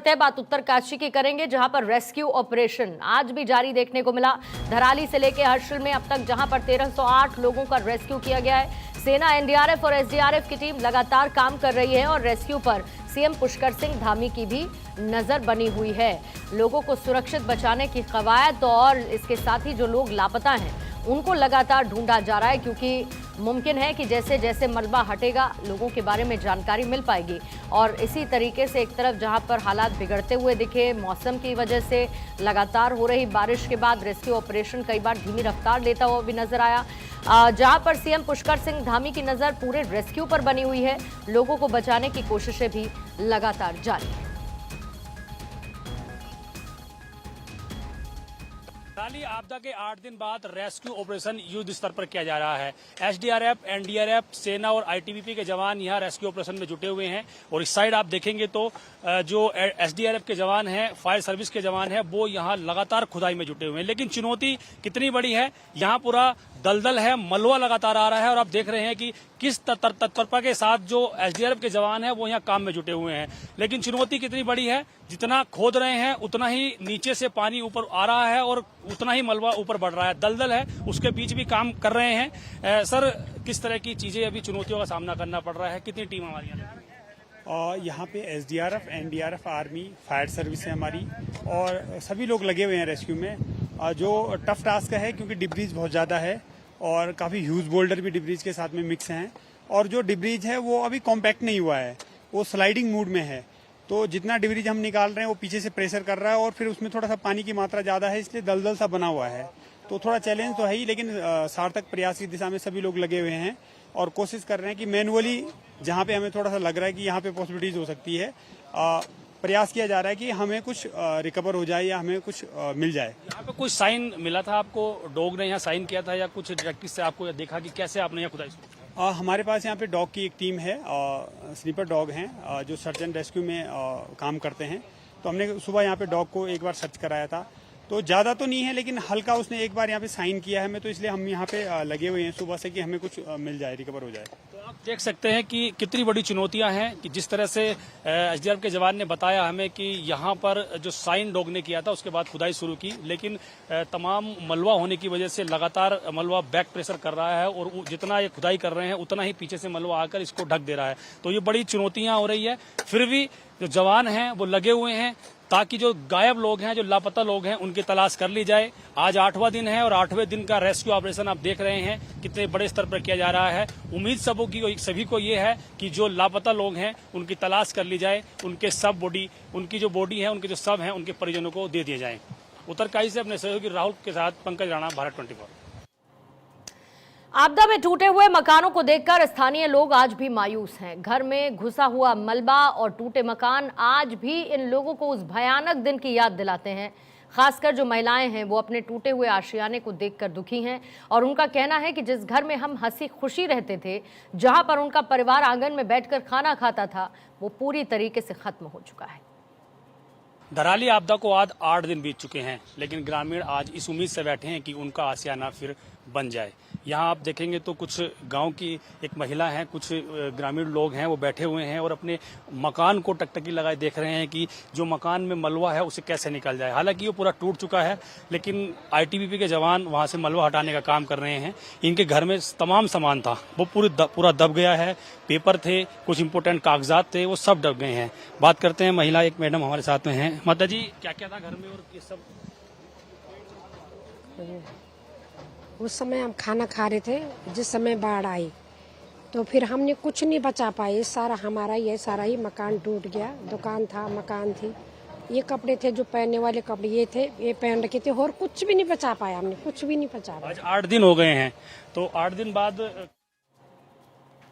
तय बात उत्तरकाशी की करेंगे, जहां पर रेस्क्यू ऑपरेशन आज भी जारी देखने को मिला। धराली से लेकर हर्षिल में अब तक जहां पर 1308 लोगों का रेस्क्यू किया गया है। सेना, एनडीआरएफ और एसडीआरएफ की टीम लगातार काम कर रही है और रेस्क्यू पर सीएम पुष्कर सिंह धामी की भी नजर बनी हुई है। लोगों को सुरक्षित बचाने की कवायद और इसके साथ ही जो लोग लापता हैं उनको लगातार ढूंढा जा रहा है, क्योंकि मुमकिन है कि जैसे जैसे मलबा हटेगा लोगों के बारे में जानकारी मिल पाएगी। और इसी तरीके से एक तरफ जहां पर हालात बिगड़ते हुए दिखे मौसम की वजह से, लगातार हो रही बारिश के बाद रेस्क्यू ऑपरेशन कई बार धीमी रफ्तार लेता हुआ भी नजर आया। जहां पर सीएम पुष्कर सिंह धामी की नजर पूरे रेस्क्यू पर बनी हुई है। लोगों को बचाने की कोशिशें भी लगातार जारी है। धराली आपदा के 8 दिन बाद रेस्क्यू ऑपरेशन युद्ध स्तर पर किया जा रहा है। एसडीआरएफ, एनडीआरएफ, सेना और आईटीबीपी के जवान यहां रेस्क्यू ऑपरेशन में जुटे हुए हैं। और इस साइड आप देखेंगे तो जो एसडीआरएफ के जवान हैं, फायर सर्विस के जवान हैं, वो यहां लगातार खुदाई में जुटे हुए हैं। लेकिन चुनौती कितनी बड़ी है, यहां पूरा दलदल है, मलबा लगातार आ रहा है और आप देख रहे हैं कि किस तत्परता के साथ जो एसडीआरएफ के जवान हैं वो यहाँ काम में जुटे हुए हैं। लेकिन चुनौती कितनी बड़ी है, जितना खोद रहे हैं उतना ही नीचे से पानी ऊपर आ रहा है और उतना ही मलबा ऊपर बढ़ रहा है। दलदल है, उसके बीच भी काम कर रहे हैं। सर, किस तरह की चीजें अभी चुनौतियों का सामना करना पड़ रहा है, कितनी टीम हमारी यहाँ पे SDRF, NDRF, army, fire service है हमारी और सभी लोग लगे हुए हैं रेस्क्यू में। जो टफ टास्क है क्योंकि डिब्रीज बहुत ज़्यादा है और काफ़ी ह्यूज बोल्डर भी डिब्रीज के साथ में मिक्स हैं। और जो डिब्रीज है वो अभी कॉम्पैक्ट नहीं हुआ है, वो स्लाइडिंग मूड में है। तो जितना डिब्रीज हम निकाल रहे हैं वो पीछे से प्रेशर कर रहा है और फिर उसमें थोड़ा सा पानी की मात्रा ज़्यादा है, इसलिए दलदल सा बना हुआ है। तो थोड़ा चैलेंज तो है ही, लेकिन सार्थक प्रयास की दिशा में सभी लोग लगे हुए हैं और कोशिश कर रहे हैं कि मैनुअली जहाँ पे हमें थोड़ा सा लग रहा है कि यहाँ पे पॉसिबिलिटीज हो सकती है, प्रयास किया जा रहा है कि हमें कुछ रिकवर हो जाए या हमें कुछ मिल जाए। यहाँ पे कुछ साइन मिला था आपको, डॉग ने यहाँ साइन किया था या कुछ डायरेक्टिव से आपको देखा कि कैसे आपने यहाँ खुदाई शुरू? हमारे पास यहाँ पे डॉग की एक टीम है, स्नीपर डॉग हैं जो सर्च एंड रेस्क्यू में काम करते हैं। तो हमने सुबह यहाँ पे डॉग को एक बार सर्च कराया था, तो ज़्यादा तो नहीं है लेकिन हल्का उसने एक बार यहाँ पे साइन किया है हमें, तो इसलिए हम यहाँ पे लगे हुए हैं सुबह से कि हमें कुछ मिल जाए, रिकवर हो जाए। तो आप देख सकते हैं कि कितनी बड़ी चुनौतियां हैं कि जिस तरह से एसडीआरएफ के जवान ने बताया हमें कि यहाँ पर जो साइन डॉग ने किया था उसके बाद खुदाई शुरू की, लेकिन तमाम मलबा होने की वजह से लगातार मलबा बैक प्रेशर कर रहा है और जितना ये खुदाई कर रहे हैं उतना ही पीछे से मलबा आकर इसको ढक दे रहा है। तो ये बड़ी चुनौतियां हो रही है। फिर भी जो जवान हैं वो लगे हुए हैं ताकि जो गायब लोग हैं, जो लापता लोग हैं, उनकी तलाश कर ली जाए। आज 8वां दिन है और 8वें दिन का रेस्क्यू ऑपरेशन आप देख रहे हैं कितने बड़े स्तर पर किया जा रहा है। उम्मीद सभी को ये है कि जो लापता लोग हैं उनकी तलाश कर ली जाए, उनके उनकी जो बॉडी है, उनके जो शव हैं, उनके परिजनों को दे दिए जाए। उत्तरकाशी से अपने सहयोगी राहुल के साथ पंकज राणा, भारत 24। आपदा में टूटे हुए मकानों को देखकर स्थानीय लोग आज भी मायूस हैं। घर में घुसा हुआ मलबा और टूटे मकान आज भी इन लोगों को उस भयानक दिन की याद दिलाते हैं। खासकर जो महिलाएं हैं वो अपने टूटे हुए आशियाने को देखकर दुखी हैं और उनका कहना है कि जिस घर में हम हंसी खुशी रहते थे, जहां पर उनका परिवार आंगन में बैठकर खाना खाता था, वो पूरी तरीके से खत्म हो चुका है। धराली आपदा को आज 8 दिन बीत चुके हैं, लेकिन ग्रामीण आज इस उम्मीद से बैठे हैं कि उनका आशियाना फिर बन जाए। यहाँ आप देखेंगे तो कुछ गांव की एक महिला है, कुछ ग्रामीण लोग हैं, वो बैठे हुए हैं और अपने मकान को टकटकी लगाए देख रहे हैं कि जो मकान में मलबा है उसे कैसे निकल जाए। हालांकि वो पूरा टूट चुका है, लेकिन आईटीबीपी के जवान वहाँ से मलबा हटाने का काम कर रहे हैं। इनके घर में तमाम सामान था, वो पूरा दब गया है। पेपर थे, कुछ इंपोर्टेंट कागजात थे, वो सब दब गए हैं। बात करते हैं महिला, एक मैडम हमारे साथ में है। माता जी, क्या क्या था घर में और ये सब? उस समय हम खाना खा रहे थे जिस समय बाढ़ आई, तो फिर हमने कुछ नहीं बचा पाए। सारा हमारा ये सारा ही मकान टूट गया। दुकान था, मकान थी, ये कपड़े थे जो पहनने वाले कपड़े ये थे, ये पहन रखे थे और कुछ भी नहीं बचा पाया हमने, कुछ भी नहीं बचा पाया। आज 8 दिन हो गए हैं, तो 8 दिन बाद